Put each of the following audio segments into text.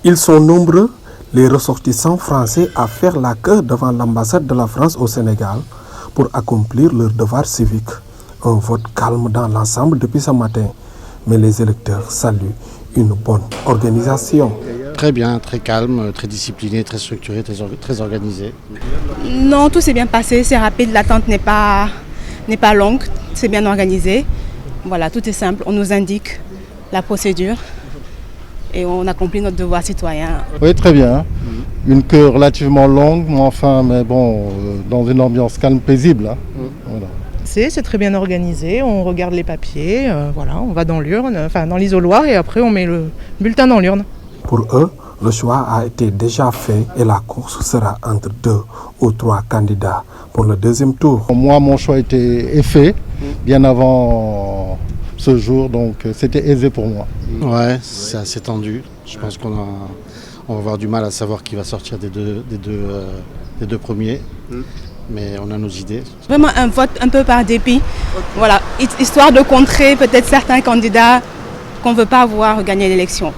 Ils sont nombreux, les ressortissants français, à faire la queue devant l'ambassade de la France au Sénégal pour accomplir leur devoir civique. Un vote calme dans l'ensemble depuis ce matin, mais les électeurs saluent une bonne organisation. Très bien, très calme, très discipliné, très structuré, très organisé. Non, tout s'est bien passé, c'est rapide, l'attente n'est pas longue, c'est bien organisé. Voilà, tout est simple, on nous indique la procédure et on accomplit notre devoir citoyen. Oui, très bien. Une queue relativement longue, mais bon, dans une ambiance calme, paisible. Hein. Voilà. C'est très bien organisé, on regarde les papiers, on va dans l'urne, dans l'isoloir et après on met le bulletin dans l'urne. Pour eux, le choix a été déjà fait et la course sera entre 2 ou 3 candidats pour le deuxième tour. Moi, mon choix est fait bien avant ce jour, donc c'était aisé pour moi. Ouais, c'est assez tendu. Je pense qu'on va avoir du mal à savoir qui va sortir des deux premiers. Mais on a nos idées. Vraiment un vote un peu par dépit, voilà, histoire de contrer peut-être certains candidats qu'on ne veut pas voir gagner l'élection,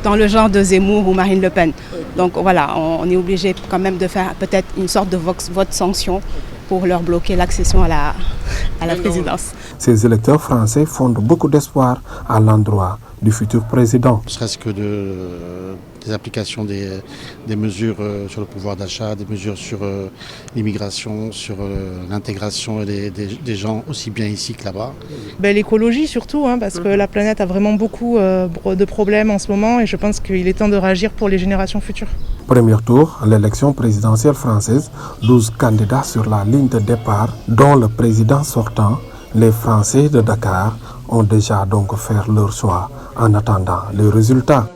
dans le genre de Zemmour ou Marine Le Pen. Donc voilà, on est obligé quand même de faire peut-être une sorte de vote sanction pour leur bloquer l'accession à la présidence. Ces électeurs français fondent beaucoup d'espoir à l'endroit du futur président. Ne serait-ce que des applications des mesures sur le pouvoir d'achat, des mesures sur l'immigration, sur l'intégration des gens aussi bien ici que là-bas. L'écologie surtout, parce que la planète a vraiment beaucoup de problèmes en ce moment et je pense qu'il est temps de réagir pour les générations futures. Premier tour, l'élection présidentielle française, 12 candidats sur la ligne de départ, dont le président sortant. Les Français de Dakar ont déjà donc fait leur choix en attendant les résultats.